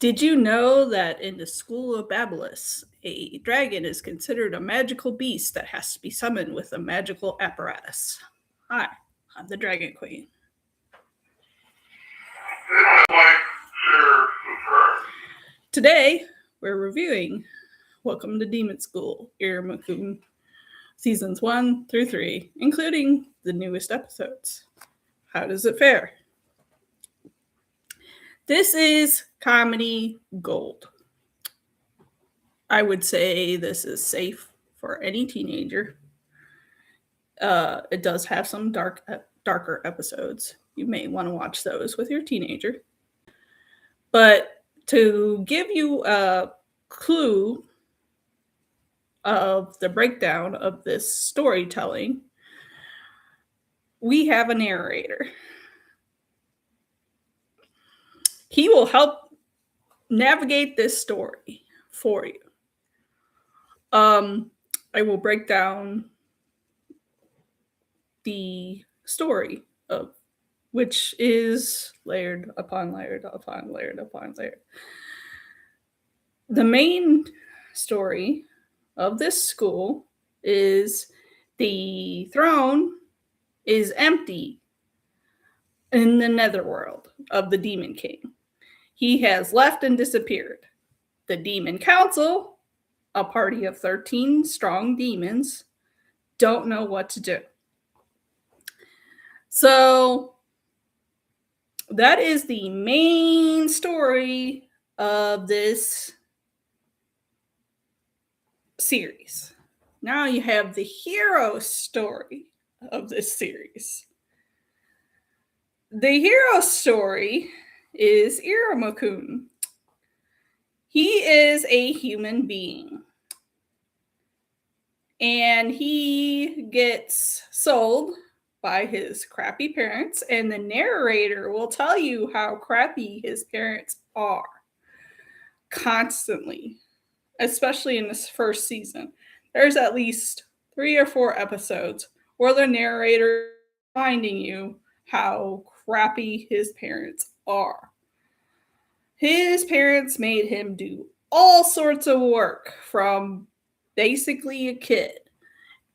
Did you know that in the school of Babylos, a dragon is considered a magical beast that has to be summoned with a magical apparatus? Hi, I'm the Dragon Queen. Today, we're reviewing Welcome to Demon School, Iruma-kun, seasons 1 through 3, including the newest episodes. How does it fare? This is comedy gold. I would say this is safe for any teenager. It does have some darker episodes. You may want to watch those with your teenager. But to give you a clue of the breakdown of this storytelling, we have a narrator. He will help navigate this story for you. I will break down the story of which is layered upon layered upon layered upon layered. The main story of this school is the throne is empty in the netherworld of the Demon King. He has left and disappeared. The Demon Council, a party of 13 strong demons, don't know what to do. So that is the main story of this series. Now you have the hero story of this series. The hero story is Iruma-kun. He is a human being. And he gets sold by his crappy parents, and the narrator will tell you how crappy his parents are constantly, especially in this first season. There's at least 3 or 4 episodes where the narrator is reminding you how crappy his parents are. His parents made him do all sorts of work from basically a kid.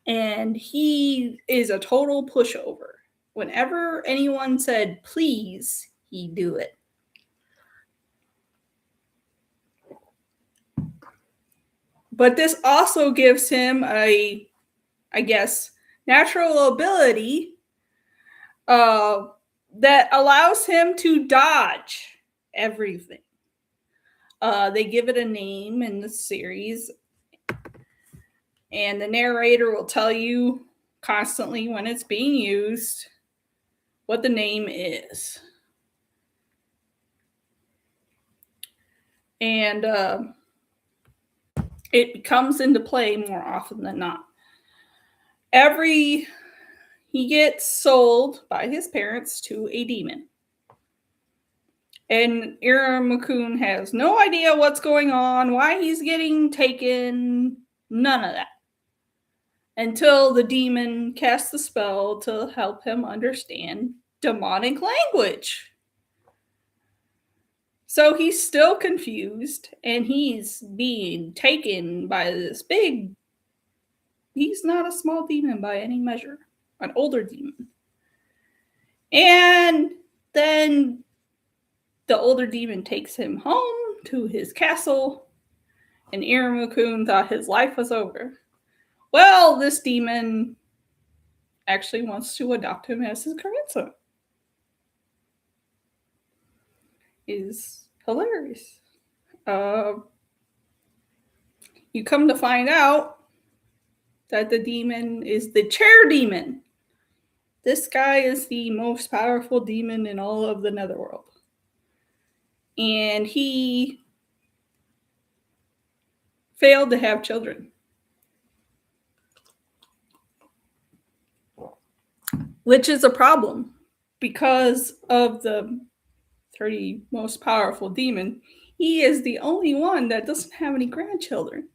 And he is a total pushover. Whenever anyone said, please, he'd do it. But this also gives him a, I guess, natural ability that allows him to dodge everything. They give it a name in the series. And the narrator will tell you constantly when it's being used what the name is. And it comes into play more often than not. He gets sold by his parents to a demon. And Iruma-kun has no idea what's going on, why he's getting taken, none of that. Until the demon casts the spell to help him understand demonic language. So he's still confused, and he's being taken by this he's not a small demon by any measure, an older demon. And then the older demon takes him home to his castle, and Iruma-kun thought his life was over. Well, this demon actually wants to adopt him as his grandson. Is hilarious. You come to find out that the demon is the chair demon. This guy is the most powerful demon in all of the netherworld. And he failed to have children. Which is a problem because of the 30 most powerful demon. He is the only one that doesn't have any grandchildren.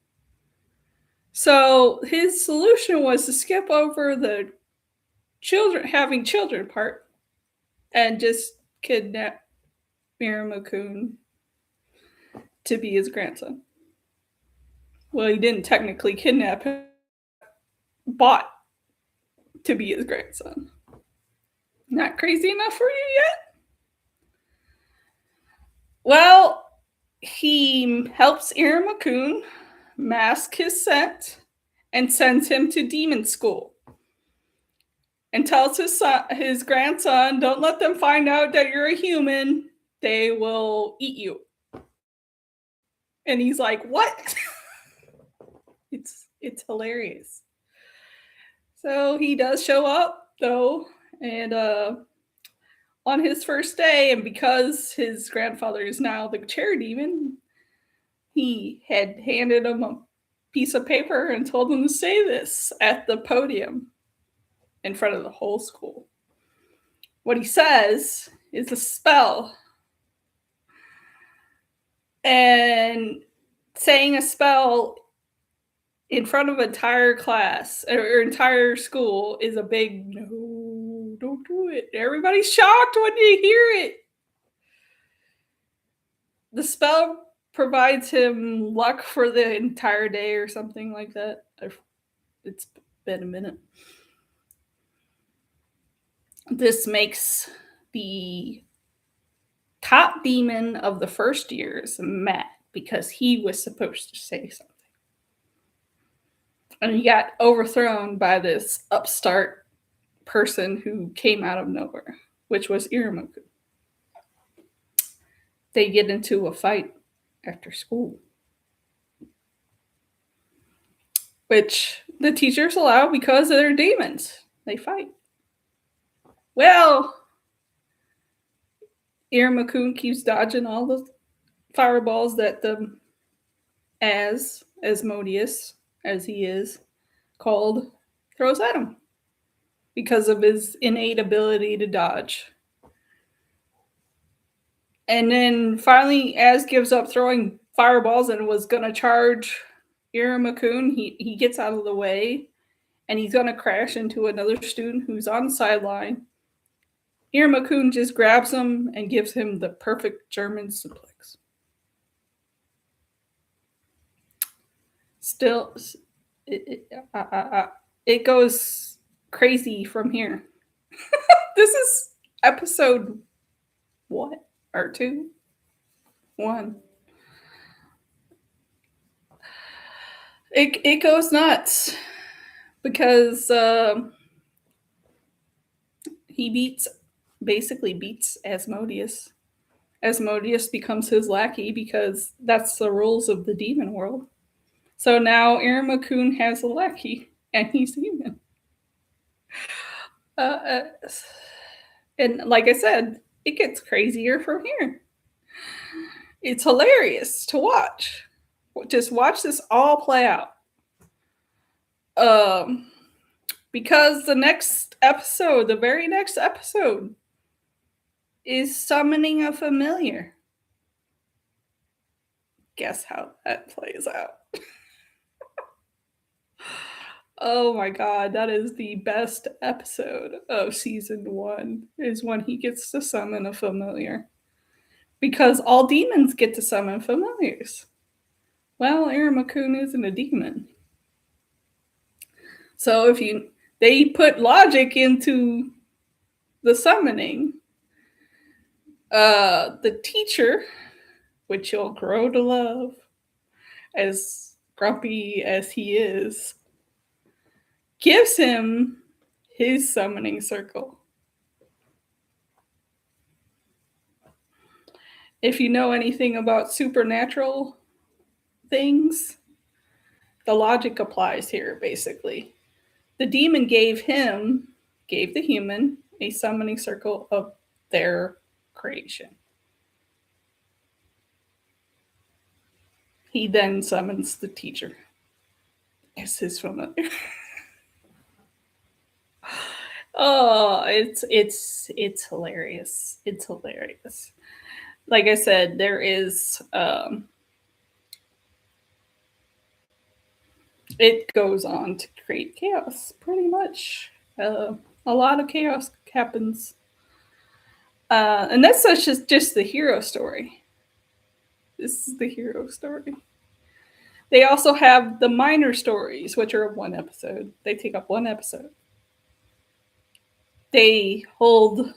So his solution was to skip over the having children part and just kidnap Iruma-kun to be his grandson. Well, he didn't technically kidnap him, bought to be his grandson. Not crazy enough for you yet? Well, he helps Iruma-kun mask his scent and sends him to demon school. And tells his grandson, don't let them find out that you're a human. They will eat you. And he's like, what? It's hilarious. So he does show up, though, and on his first day, and because his grandfather is now the chair demon, he had handed him a piece of paper and told him to say this at the podium in front of the whole school. What he says is a spell. And saying a spell in front of entire class or entire school is a big no, don't do it. Everybody's shocked when you hear it. The spell provides him luck for the entire day or something like that. It's been a minute. This makes the top demon of the first years mad because he was supposed to say something. And he got overthrown by this upstart person who came out of nowhere, which was Iruma-kun. They get into a fight after school, which the teachers allow because they're demons. They fight. Well, Iruma-kun keeps dodging all the fireballs that the Asmodeus, as he is called, throws at him because of his innate ability to dodge. And then finally, Az gives up throwing fireballs and was going to charge Iruma-kun. He gets out of the way, and he's going to crash into another student who's on the sideline. Iruma-kun just grabs him and gives him the perfect German suplex. Still, it goes crazy from here. This is episode what? Or 2? 1. It goes nuts because he basically beats Asmodeus. Asmodeus becomes his lackey because that's the rules of the demon world. So now Iruma-kun has a lackey, and he's human. And like I said, it gets crazier from here. It's hilarious to watch. Just watch this all play out. Because the very next episode, is summoning a familiar. Guess how that plays out. Oh my god, that is the best episode of season 1, is when he gets to summon a familiar. Because all demons get to summon familiars. Well, Iruma-kun isn't a demon. So they put logic into the summoning. The teacher, which you'll grow to love, as grumpy as he is, gives him his summoning circle. If you know anything about supernatural things, the logic applies here, basically. The demon gave the human, a summoning circle of their creation. He then summons the teacher as his familiar. Oh, it's hilarious. It's hilarious. Like I said, there is it goes on to create chaos, pretty much. A lot of chaos happens. And that's just the hero story. This is the hero story. They also have the minor stories, which are one episode. They take up one episode. They hold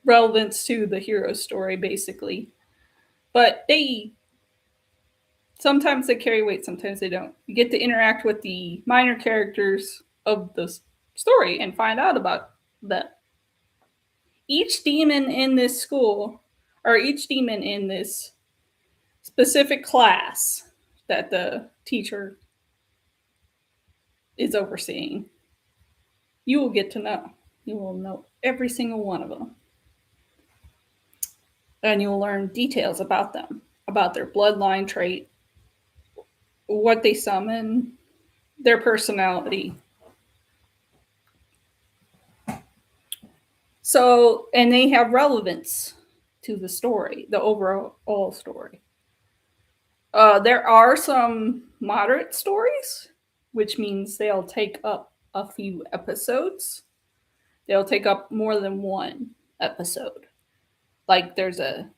relevance to the hero story, basically. But sometimes they carry weight, sometimes they don't. You get to interact with the minor characters of the story and find out about them. Each demon in this school, or each demon in this specific class that the teacher is overseeing, you will get to know. You will know every single one of them. And you'll learn details about them, about their bloodline trait, what they summon, their personality. So, and they have relevance to the story, the overall story. There are some moderate stories, which means they'll take up a few episodes. They'll take up more than one episode. Like there's a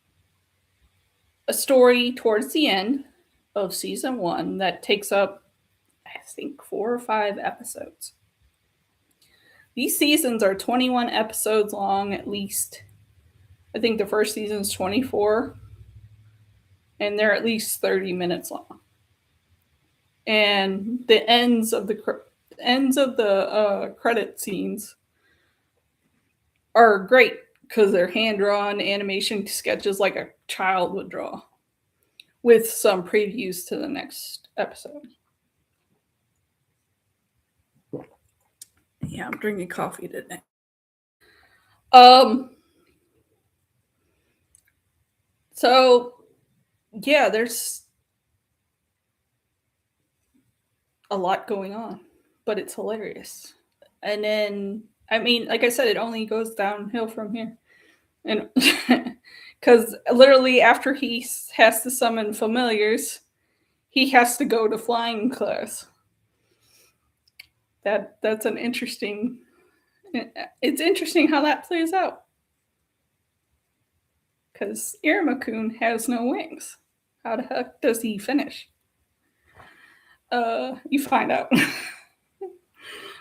story towards the end of season 1 that takes up, I think, 4 or 5 episodes. These seasons are 21 episodes long at least. I think the first season is 24, and they're at least 30 minutes long. And the ends of the credit scenes are great because they're hand-drawn animation sketches like a child would draw, with some previews to the next episode. Yeah, I'm drinking coffee today. So yeah, there's a lot going on, but it's hilarious. And then, I mean, like I said, it only goes downhill from here. And because literally after he has to summon familiars, he has to go to flying class. That's an interesting. It's interesting how that plays out. Because Iruma-kun has no wings. How the heck does he finish? You find out.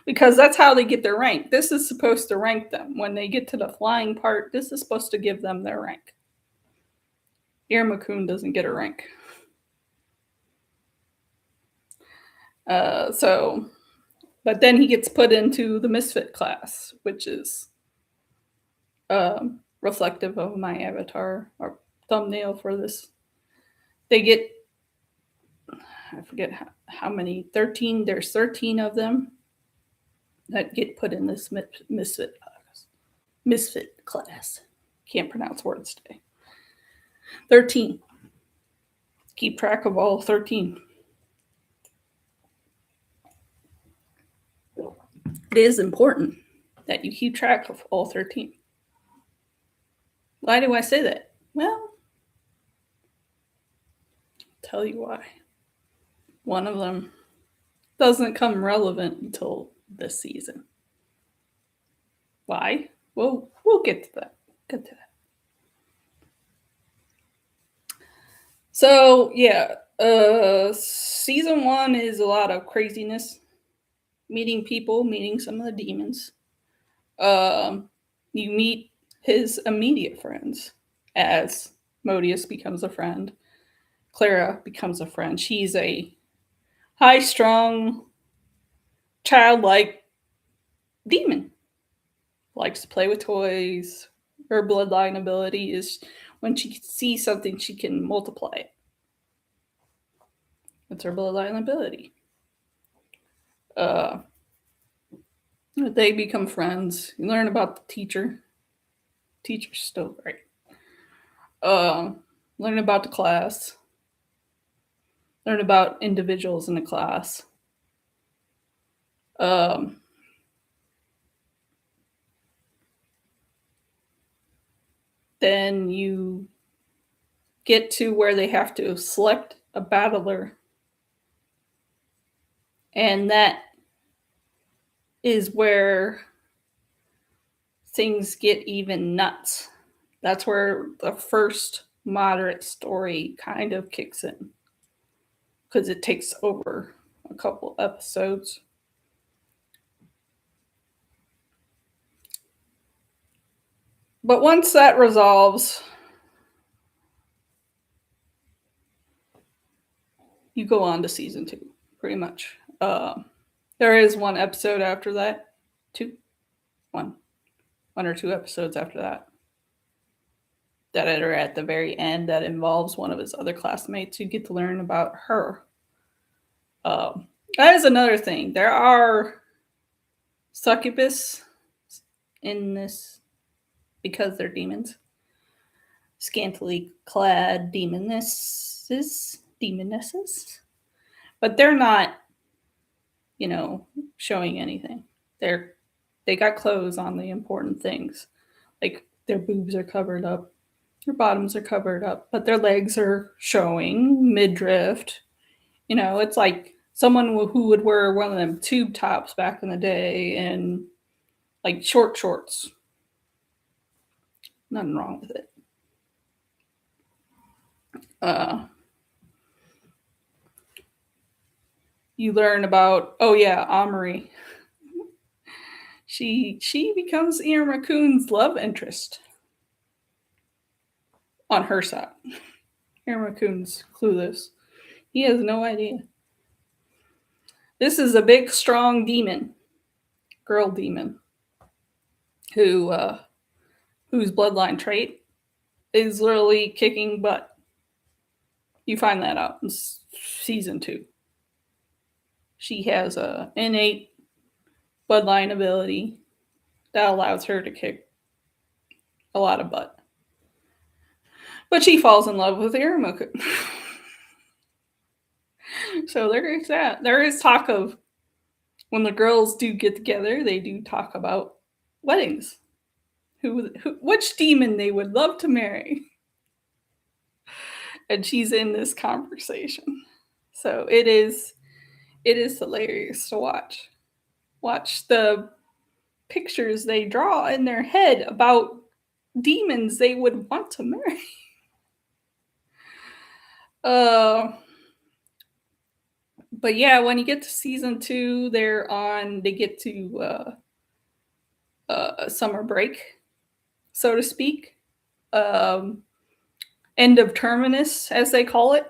Because that's how they get their rank. This is supposed to rank them. When they get to the flying part, this is supposed to give them their rank. Iruma-kun doesn't get a rank. But then he gets put into the misfit class, which is reflective of my avatar or thumbnail for this. They get, I forget how many, 13, there's 13 of them that get put in this misfit class. Can't pronounce words today. 13. Keep track of all 13. It is important that you keep track of all 13. Why do I say that? Well, I'll tell you why. One of them doesn't come relevant until this season. Why? Well, we'll get to that. So yeah, season 1 is a lot of craziness. Meeting people, meeting some of the demons. You meet his immediate friends as Modius becomes a friend. Clara becomes a friend. She's a high-strung, childlike demon. Likes to play with toys. Her bloodline ability is when she sees something, she can multiply it. That's her bloodline ability. They become friends. You learn about the teacher. Teacher's still great. Learn about the class. Learn about individuals in the class. Then you get to where they have to select a battler. And that is where things get even nuts. That's where the first moderate story kind of kicks in because it takes over a couple episodes. But once that resolves, you go on to season 2, pretty much. There is one episode after that, two, one or two episodes after that, that are at the very end that involves one of his other classmates. You get to learn about her. That is another thing. There are succubus in this because they're demons. Scantily clad demonesses, but they're not, showing anything. They got clothes on the important things, like their boobs are covered up, their bottoms are covered up, but their legs are showing midriff. It's like someone who would wear one of them tube tops back in the day and like short shorts. Nothing wrong with it. You learn about Amari. She becomes Iruma-kun's love interest on her side. Iruma-kun's clueless. He has no idea. This is a big, strong demon, girl demon, whose bloodline trait is literally kicking butt. You find that out in season 2. She has a innate bloodline ability that allows her to kick a lot of butt. But she falls in love with Iruma-kun. So there is that. There is talk of, when the girls do get together, they do talk about weddings. Which demon they would love to marry. And she's in this conversation. So it is hilarious to watch. Watch the pictures they draw in their head about demons they would want to marry. But yeah, when you get to season 2, they get to summer break, so to speak. End of terminus, as they call it.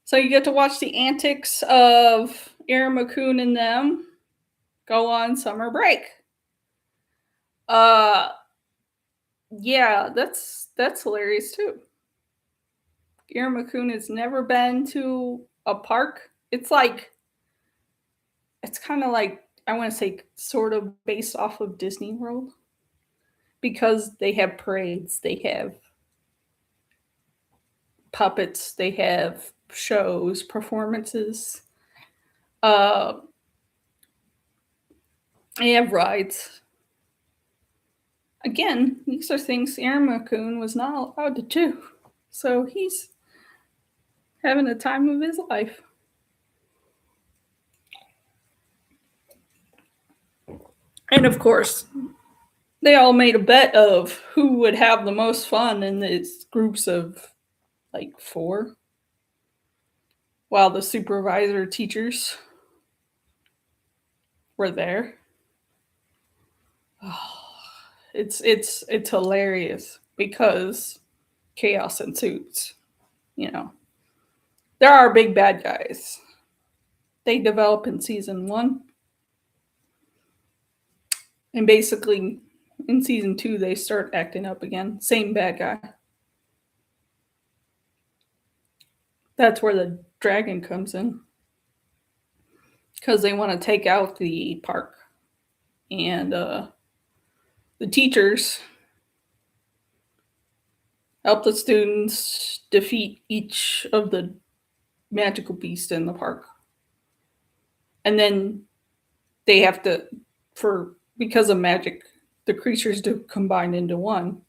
So you get to watch the antics of Iruma-kun and them go on summer break. Yeah, that's hilarious too. Iruma-kun has never been to a park. It's kind of like, I want to say, sort of based off of Disney World, because they have parades, they have puppets, they have shows, performances. They have rides. Again, these are things Iruma-kun was not allowed to do. So he's having the time of his life. And of course, they all made a bet of who would have the most fun in these groups of like 4, while the supervisor teachers were there. Oh, it's hilarious because chaos ensues. There are big bad guys. They develop in season 1. And basically, in season 2, they start acting up again. Same bad guy. That's where the dragon comes in. Because they want to take out the park. And the teachers help the students defeat each of the magical beasts in the park. And then they have to, because of magic, the creatures to combine into one.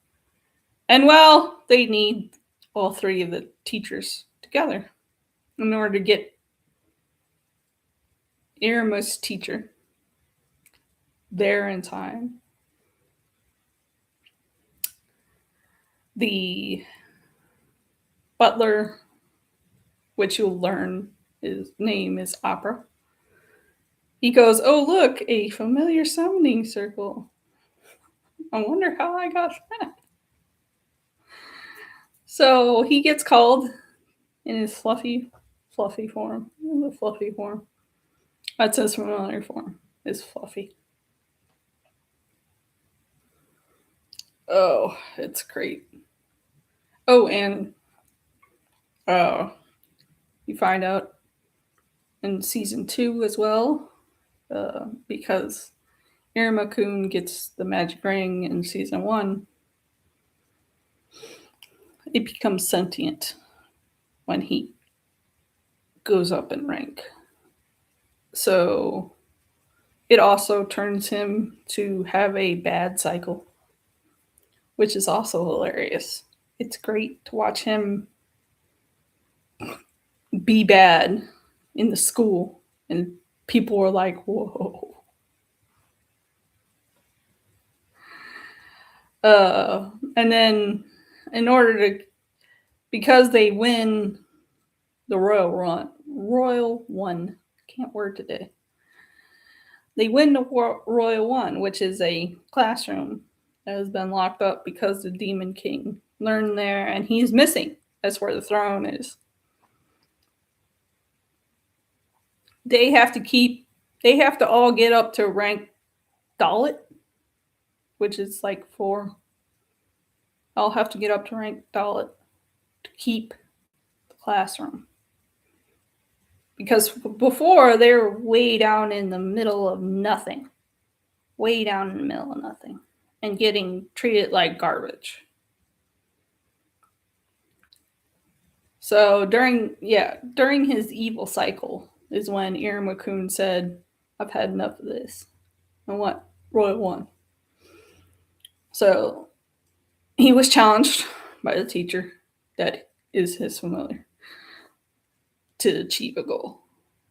And well, they need all 3 of the teachers together in order to get Iruma's teacher there in time. The butler, which you'll learn his name is Opera. He goes, "Oh, look, a familiar summoning circle. I wonder how I got that." So he gets called in his fluffy form. The fluffy form. That's his familiar form. Is fluffy. Oh, it's great. Oh, and you find out in season 2 as well, because Iruma-kun gets the magic ring in season 1. It becomes sentient when he goes up in rank. So it also turns him to have a bad cycle, which is also hilarious. It's great to watch him be bad in the school, and people were like, "Whoa." And then, in order to, because they win the Royal One, can't word today. They win the Royal One, which is a classroom that has been locked up because the Demon King learned there, and he's missing. That's where the throne is. They have to all get up to rank Dalit, which is like 4. I'll have to get up to rank Dalit to keep the classroom. Because before, they were way down in the middle of nothing. Way down in the middle of nothing. And getting treated like garbage. So during his evil cycle is when Iruma-kun said, "I've had enough of this. I want Royal One." So he was challenged by the teacher that is his familiar to achieve a goal.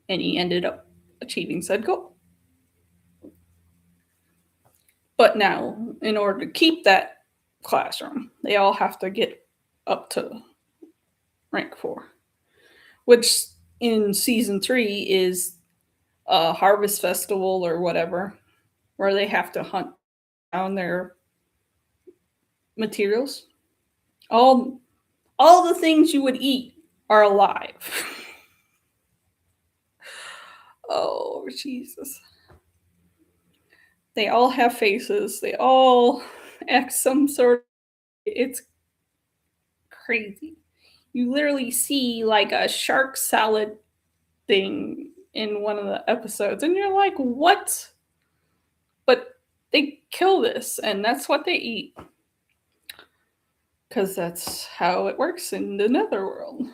And he ended up achieving said goal. But now, in order to keep that classroom, they all have to get up to rank 4, which in season 3 is a harvest festival or whatever, where they have to hunt down their materials. All the things you would eat are alive. Oh, Jesus. They all have faces. They all act some sort of, it's crazy. You literally see like a shark salad thing in one of the episodes, and you're like, what? But they kill this, and that's what they eat. Because that's how it works in the netherworld.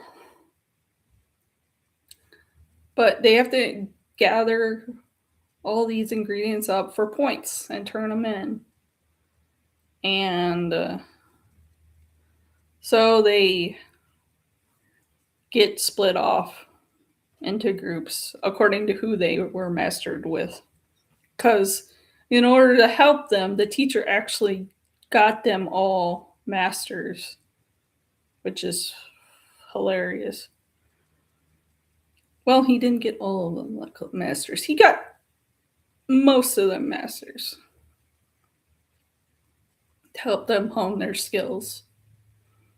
But they have to gather all these ingredients up for points and turn them in. And so they get split off into groups according to who they were mastered with. Because in order to help them, the teacher actually got them all masters, which is hilarious. Well, he didn't get all of them like masters. He got most of them masters to help them hone their skills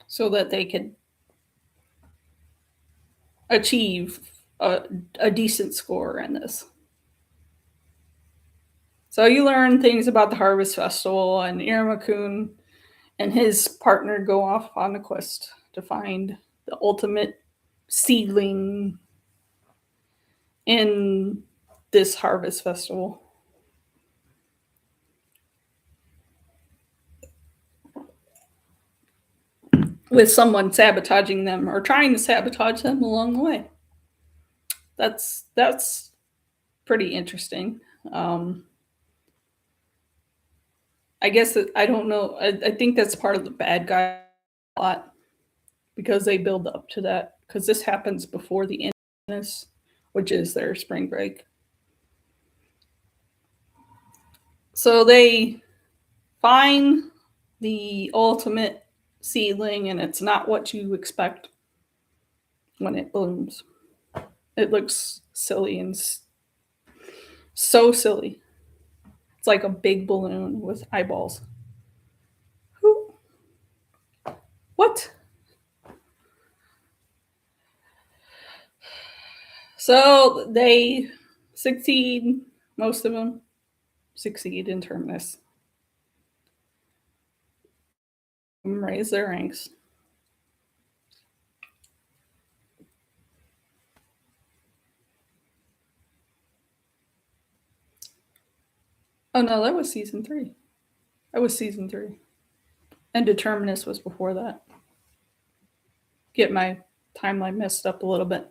so that they could achieve a decent score in this. So you learn things about the Harvest Festival, and Iruma-kun and his partner go off on a quest to find the ultimate seedling in this Harvest Festival. With someone sabotaging them or trying to sabotage them along the way. That's pretty interesting. I guess I don't know. I think that's part of the bad guy plot because they build up to that. Because this happens before the end of this, which is their spring break. So they find the ultimate seedling, and it's not what you expect when it blooms. It looks silly and so silly. It's like a big balloon with eyeballs. Who? What? So they succeed, most of them succeed in Terminus. Raise their ranks. Oh no, that was season 3. That was season 3. And Determinus was before that. Get my timeline messed up a little bit.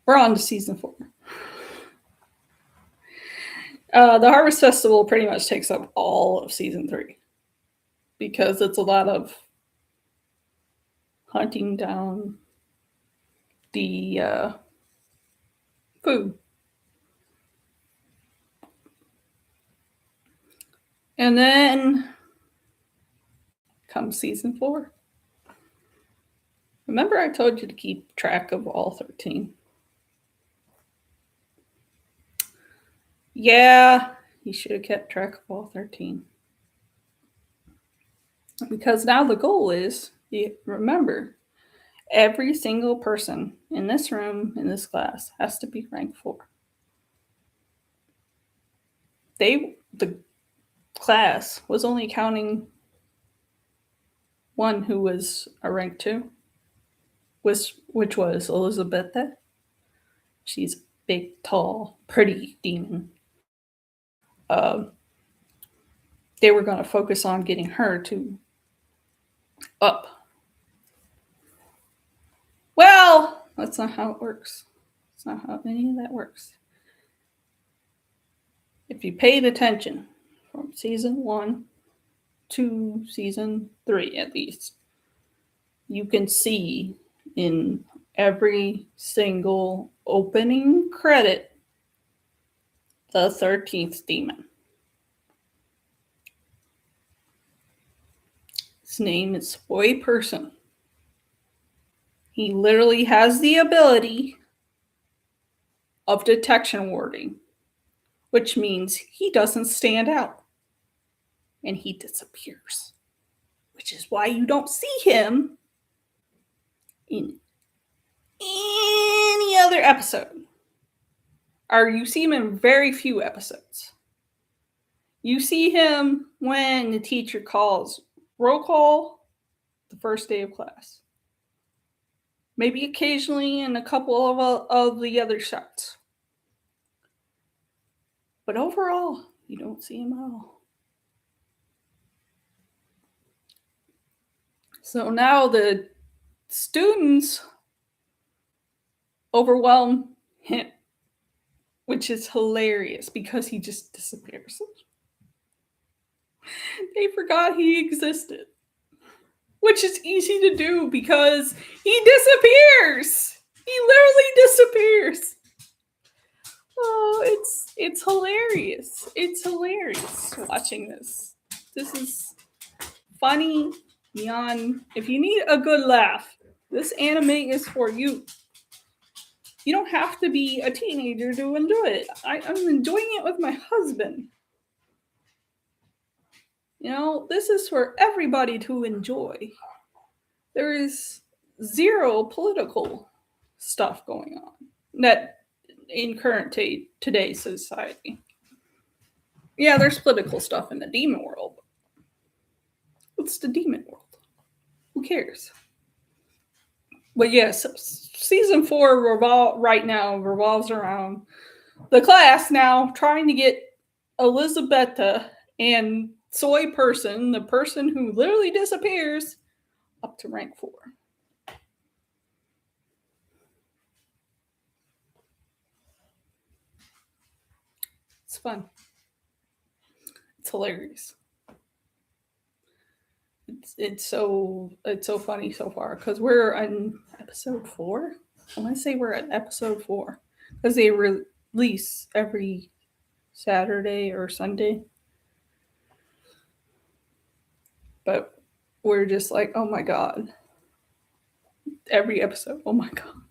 We're on to season 4. The Harvest Festival pretty much takes up all of season 3 because it's a lot of hunting down the food. And then comes season 4. Remember, I told you to keep track of all 13. Yeah, you should have kept track of all 13. Because now the goal is, remember, every single person in this room, in this class, has to be rank 4. The class was only counting one who was a rank 2, which was Elizabetha. She's a big, tall, pretty demon. They were going to focus on getting her to up. Well, that's not how it works. That's not how any of that works. If you paid attention from season 1 to season 3 at least, you can see in every single opening credit the 13th demon. His name is Boy Person. He literally has the ability of detection warding, which means he doesn't stand out and he disappears, which is why you don't see him in any other episode, or you see him in very few episodes. You see him when the teacher calls roll call the first day of class. Maybe occasionally in a couple of the other shots. But overall, you don't see him at all. So now the students overwhelm him, which is hilarious because he just disappears. They forgot he existed, which is easy to do because he disappears. He literally disappears. Oh, it's hilarious. It's hilarious watching this. This is funny beyond. If you need a good laugh, this anime is for you. You don't have to be a teenager to enjoy it. I'm enjoying it with my husband. You know, this is for everybody to enjoy. There is zero political stuff going on that in current today's society. Yeah, there's political stuff in the demon world. What's the demon world? Who cares? But yes, season 4 right now revolves around the class now trying to get Elizabetha and Soy Person, the person who literally disappears, up to rank 4. It's fun. It's hilarious. It's so funny so far because we're on episode 4. I want to say we're at episode 4 because they release every Saturday or Sunday. But we're just like, oh my god, every episode. Oh my god.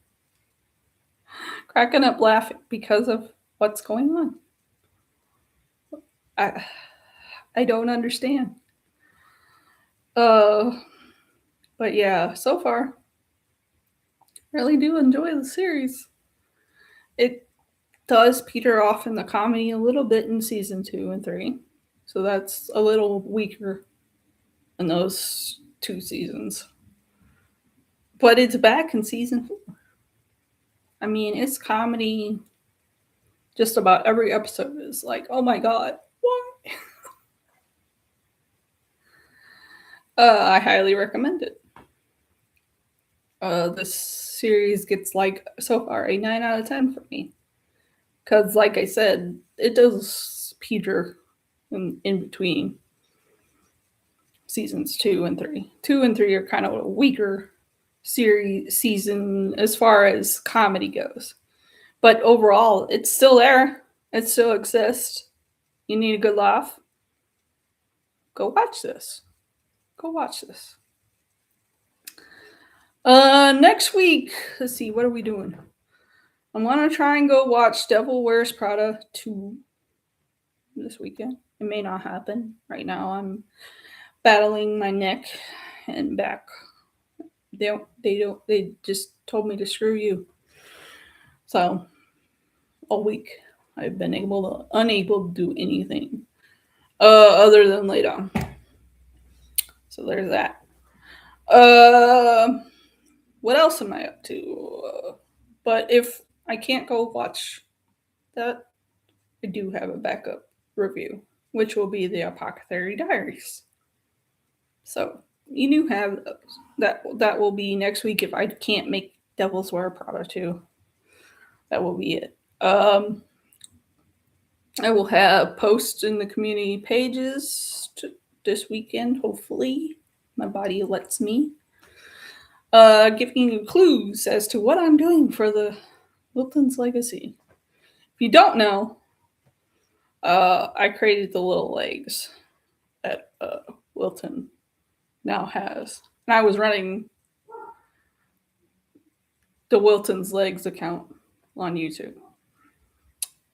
Cracking up laughing because of what's going on. I don't understand. But yeah, so far, really do enjoy the series. It does peter off in the comedy a little bit in season 2 and 3, so that's a little weaker in those 2 seasons. But it's back in season 4. I mean, it's comedy. Just about every episode is like, oh my god, what? I highly recommend it. This series gets like so far a 9 out of 10 for me, because like I said, it does peter in between seasons 2 and 3. 2 and 3 are kind of a weaker season as far as comedy goes, but overall it's still there. It still exists. You need a good laugh, go watch this. Next week, let's see, what are we doing? I want to try and go watch Devil Wears Prada 2 this weekend. It may not happen. Right now I'm battling my neck and back. They just told me to screw you. So all week I've been unable to do anything other than lay down. So there's that. What else am I up to? But if I can't go watch that, I do have a backup review, which will be the Apothecary Diaries. So you do have those. That will be next week if I can't make Devil's Wear Prada 2. That will be it. I will have posts in the community pages this weekend, hopefully. My body lets me. Giving you clues as to what I'm doing for the Wilton's Legacy. If you don't know, I created the little legs that Wilton now has. And I was running the Wilton's Legs account on YouTube.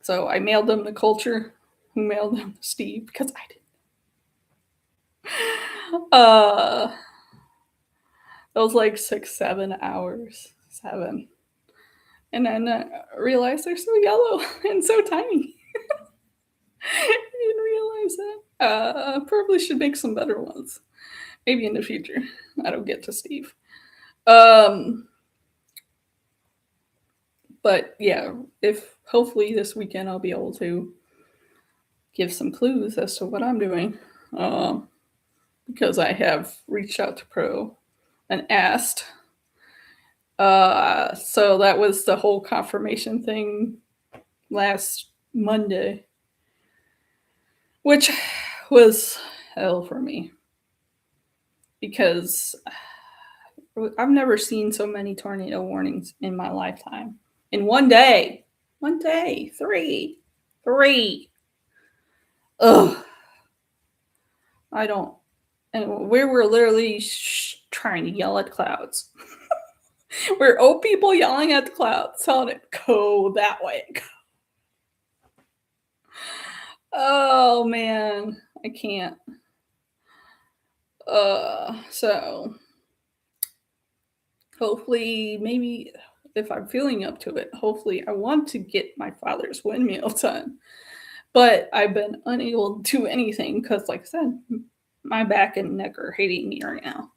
So I mailed them to Culture, who mailed them to Steve, because I didn't. That was like 6-7 hours. 7. And then I realized they're so yellow and so tiny. I didn't realize that. Probably should make some better ones. Maybe in the future. I don't get to Steve. But yeah, if hopefully this weekend I'll be able to give some clues as to what I'm doing. Because I have reached out to Pro and asked. So that was the whole confirmation thing last Monday, which was hell for me because I've never seen so many tornado warnings in my lifetime. In one day, 3. Ugh. I don't, and we were literally trying to yell at clouds. We're old people yelling at the clouds, telling it, go that way. Oh man, I can't. So hopefully, maybe if I'm feeling up to it, hopefully I want to get my father's windmill done. But I've been unable to do anything because, like I said, my back and neck are hating me right now.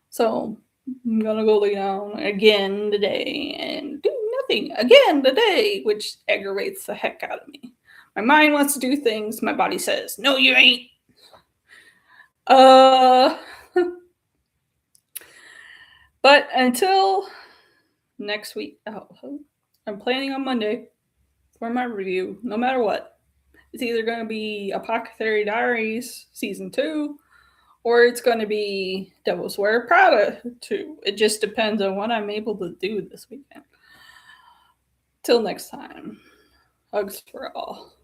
So I'm gonna go lay down again today and do nothing again today, which aggravates the heck out of me. My mind wants to do things. My body says, no, you ain't. But until next week, I'm planning on Monday for my review, no matter what. It's either going to be Apothecary Diaries Season 2, or it's going to be Devil's Wear Prada 2. It just depends on what I'm able to do this weekend. Till next time, hugs for all.